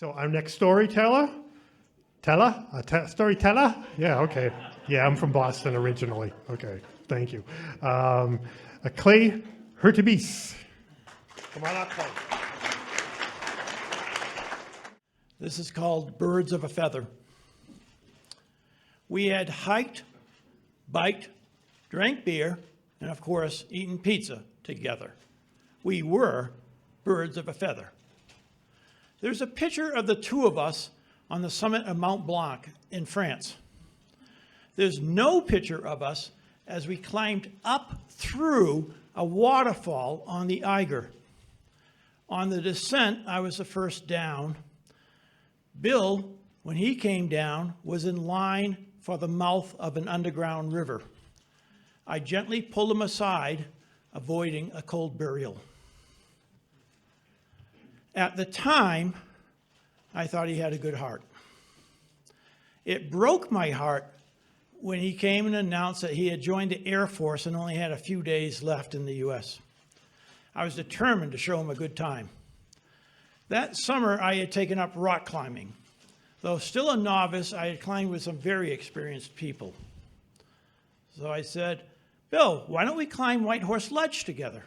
So our next storyteller, storyteller? Yeah, okay. Yeah, I'm from Boston originally. Okay, thank you. Clay Hurtubise. Come on up, Clay. This is called Birds of a Feather. We had hiked, biked, drank beer, and of course, eaten pizza together. We were birds of a feather. There's a picture of the two of us on the summit of Mont Blanc in France. There's no picture of us as we climbed up through a waterfall on the Eiger. On the descent, I was the first down. Bill, when he came down, was in line for the mouth of an underground river. I gently pulled him aside, avoiding a cold burial. At the time, I thought he had a good heart. It broke my heart when he came and announced that he had joined the Air Force and only had a few days left in the U.S. I was determined to show him a good time. That summer, I had taken up rock climbing. Though still a novice, I had climbed with some very experienced people. So I said, Bill, why don't we climb White Horse Ledge together?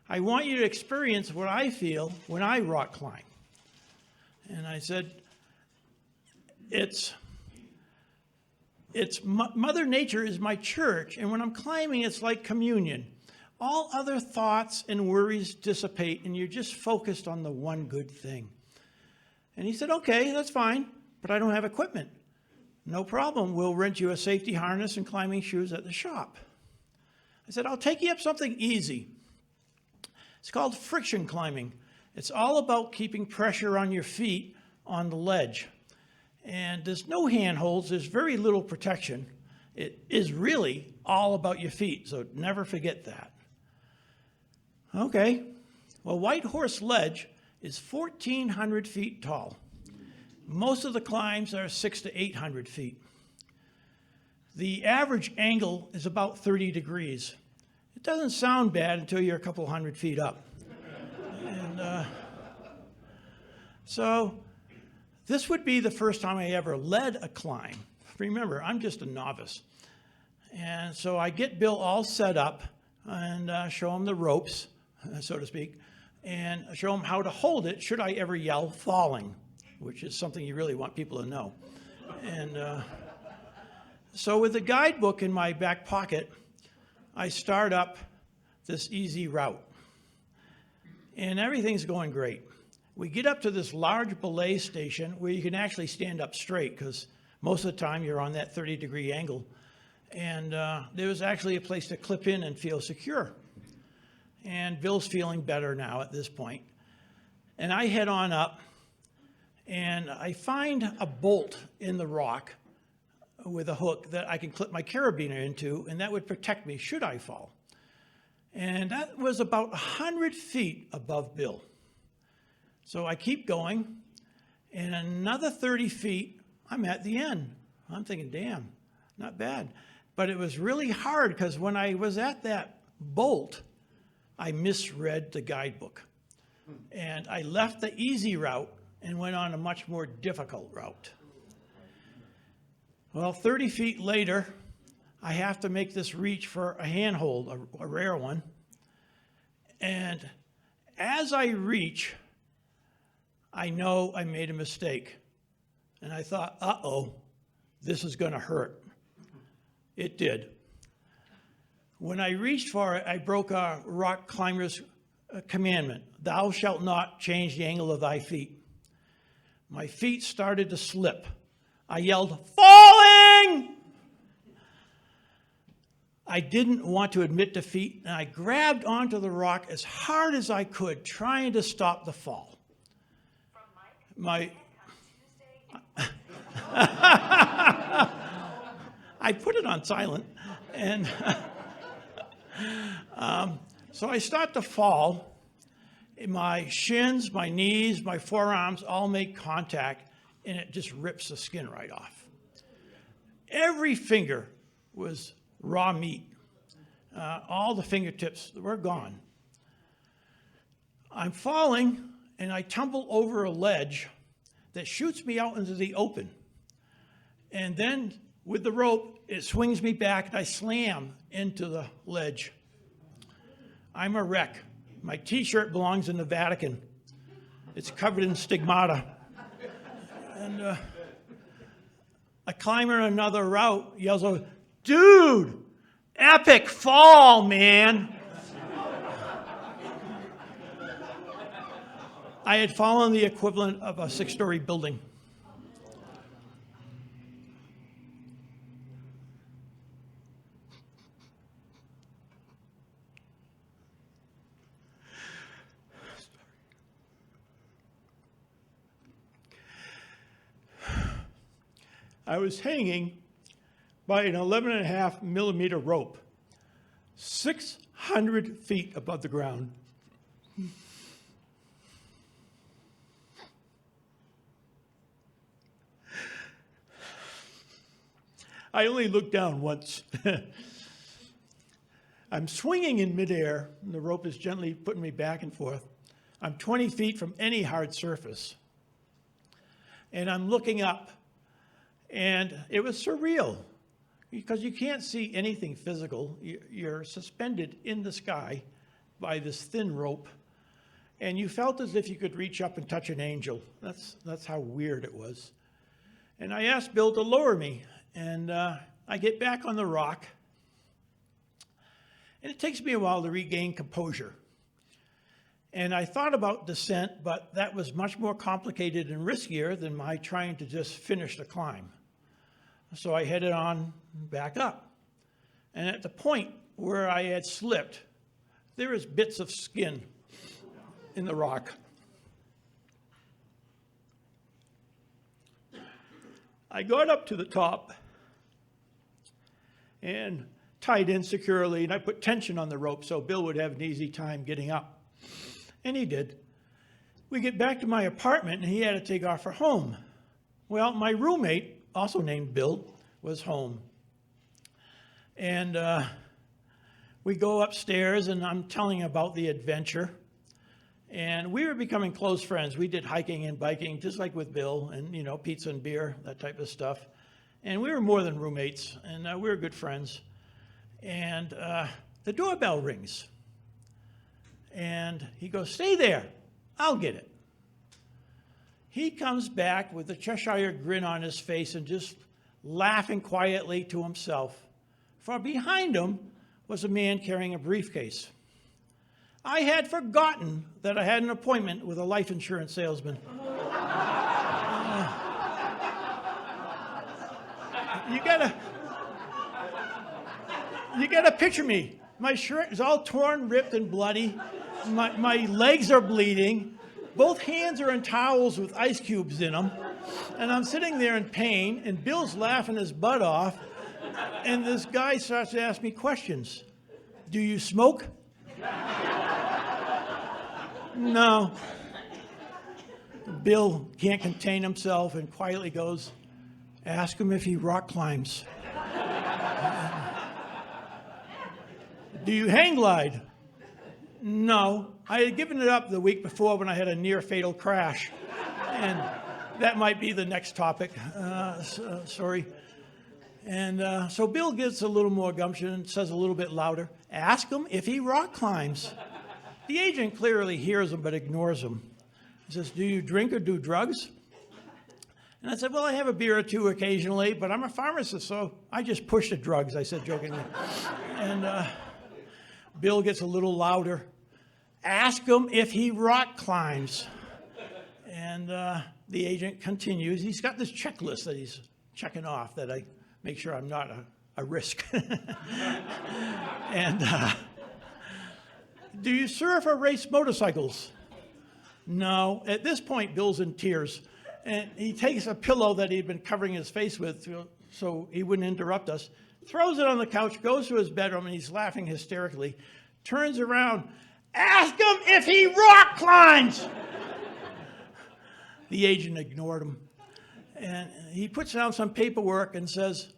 I want you to experience what I feel when I rock climb. And I said, Mother Nature is my church, and when I'm climbing, it's like communion. All other thoughts and worries dissipate, and you're just focused on the one good thing. And he said, okay, that's fine, but I don't have equipment. No problem, we'll rent you a safety harness and climbing shoes at the shop. I said, I'll take you up something easy. It's called friction climbing. It's all about keeping pressure on your feet on the ledge. And there's no handholds, there's very little protection. It is really all about your feet, so never forget that. Okay, well, White Horse Ledge is 1,400 feet tall. Most of the climbs are 600 to 800 feet. The average angle is about 30 degrees. It doesn't sound bad until you're a couple hundred feet up. And so this would be the first time I ever led a climb. Remember, I'm just a novice. And so I get Bill all set up and show him the ropes, so to speak, and show him how to hold it should I ever yell falling, which is something you really want people to know. And so with the guidebook in my back pocket, I start up this easy route. And everything's going great. We get up to this large belay station where you can actually stand up straight because most of the time you're on that 30-degree angle. And there was actually a place to clip in and feel secure. And Bill's feeling better now at this point. And I head on up, and I find a bolt in the rock with a hook that I can clip my carabiner into, and that would protect me should I fall. And that was about 100 feet above Bill. So I keep going, and another 30 feet, I'm at the end. I'm thinking, damn, not bad. But it was really hard because when I was at that bolt, I misread the guidebook. And I left the easy route and went on a much more difficult route. Well, 30 feet later, I have to make this reach for a handhold, a rare one. And as I reach, I know I made a mistake. And I thought, uh-oh, this is going to hurt. It did. When I reached for it, I broke a rock climber's commandment. Thou shalt not change the angle of thy feet. My feet started to slip. I yelled, falling! I didn't want to admit defeat, and I grabbed onto the rock as hard as I could, trying to stop the fall. I put it on silent, and so I start to fall. My shins, my knees, my forearms all make contact, and it just rips the skin right off. Every finger was raw meat. All the fingertips were gone. I'm falling, and I tumble over a ledge that shoots me out into the open. And then with the rope, it swings me back and I slam into the ledge. I'm a wreck. My t-shirt belongs in the Vatican. It's covered in stigmata. And a climber on another route yells out, "Dude, epic fall, man." I had fallen the equivalent of a 6-story building. I was hanging by an 11.5 millimeter rope, 600 feet above the ground. I only looked down once. I'm swinging in midair, and the rope is gently putting me back and forth. I'm 20 feet from any hard surface. And I'm looking up, and it was surreal because you can't see anything physical. You're suspended in the sky by this thin rope, and you felt as if you could reach up and touch an angel. That's how weird it was. And I asked Bill to lower me, and I get back on the rock, and it takes me a while to regain composure. And I thought about descent, but that was much more complicated and riskier than my trying to just finish the climb. So I headed on back up. And at the point where I had slipped, there was bits of skin in the rock. I got up to the top and tied in securely, and I put tension on the rope so Bill would have an easy time getting up. And he did. We get back to my apartment, and he had to take off for home. Well, my roommate, also named Bill, was home. And we go upstairs, and I'm telling him about the adventure. And we were becoming close friends. We did hiking and biking, just like with Bill, and, you know, pizza and beer, that type of stuff. And we were more than roommates, and we were good friends. And the doorbell rings. And he goes, "Stay there, I'll get it." He comes back with a Cheshire grin on his face and just laughing quietly to himself. For behind him was a man carrying a briefcase. I had forgotten that I had an appointment with a life insurance salesman. You gotta picture me. My shirt is all torn, ripped, and bloody. My legs are bleeding. Both hands are in towels with ice cubes in them. And I'm sitting there in pain, and Bill's laughing his butt off. And this guy starts to ask me questions. "Do you smoke?" "No." Bill can't contain himself and quietly goes, "Ask him if he rock climbs." "Do you hang glide?" "No. I had given it up the week before when I had a near fatal crash. And that might be the next topic. Sorry. And so Bill gets a little more gumption and says a little bit louder, "Ask him if he rock climbs." The agent clearly hears him but ignores him. He says, "Do you drink or do drugs?" And I said, "Well, I have a beer or two occasionally, but I'm a pharmacist, so I just push the drugs," I said jokingly. And Bill gets a little louder. "Ask him if he rock climbs." And the agent continues. He's got this checklist that he's checking off that I make sure I'm not a risk. And "Do you surf or race motorcycles?" "No." At this point, Bill's in tears. And he takes a pillow that he'd been covering his face with so he wouldn't interrupt us, throws it on the couch, goes to his bedroom, and he's laughing hysterically, turns around, "Ask him if he rock climbs." The agent ignored him. And he puts down some paperwork and says,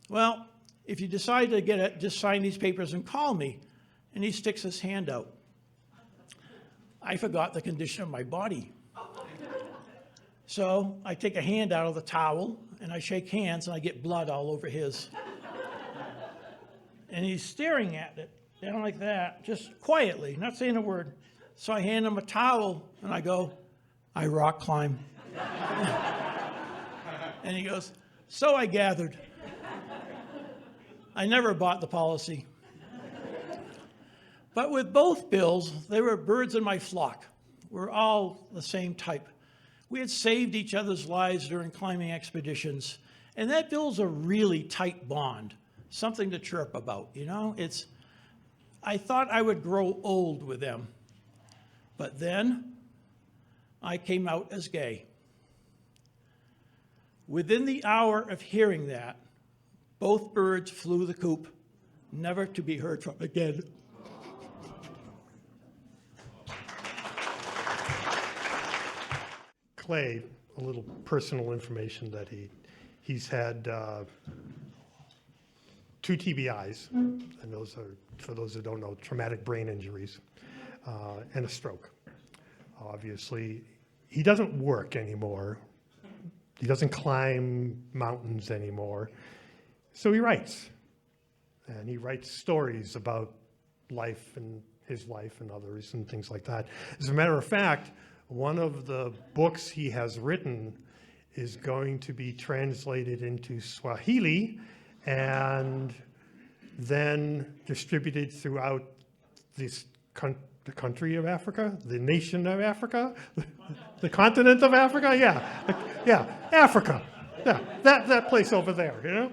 "Well, if you decide to get it, just sign these papers and call me." And he sticks his hand out. I forgot the condition of my body. So I take a hand out of the towel and I shake hands and I get blood all over his. And he's staring at it, down like that, just quietly, not saying a word. So I hand him a towel and I go, I rock climb. And he goes, so I gathered. I never bought the policy. But with both Bills, they were birds in my flock. We're all the same type. We had saved each other's lives during climbing expeditions, and that builds a really tight bond, something to chirp about, you know? I thought I would grow old with them, but then I came out as gay. Within the hour of hearing that, both birds flew the coop, never to be heard from again. Clay, a little personal information that he's had 2 TBIs, and those are, for those who don't know, traumatic brain injuries, and a stroke. Obviously, he doesn't work anymore. He doesn't climb mountains anymore. So he writes, and he writes stories about life and his life and others and things like that. As a matter of fact, one of the books he has written is going to be translated into Swahili and then distributed throughout the country of Africa, the nation of Africa, the continent of Africa, yeah, Africa, yeah, that place over there, you know,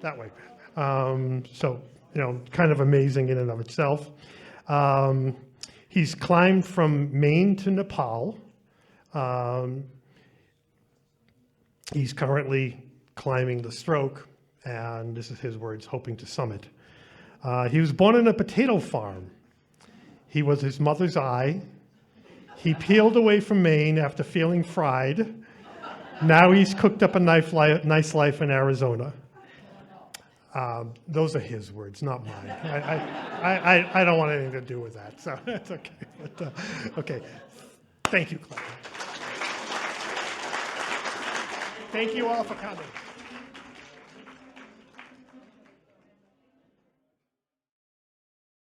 that way. So, you know, kind of amazing in and of itself. He's climbed from Maine to Nepal. He's currently climbing the Stroke, and this is his words, hoping to summit. He was born in a potato farm. He was his mother's eye. He peeled away from Maine after feeling fried. Now he's cooked up a nice life in Arizona. Those are his words, not mine. I don't want anything to do with that, so that's okay. But, okay, thank you, Clay. Thank you all for coming.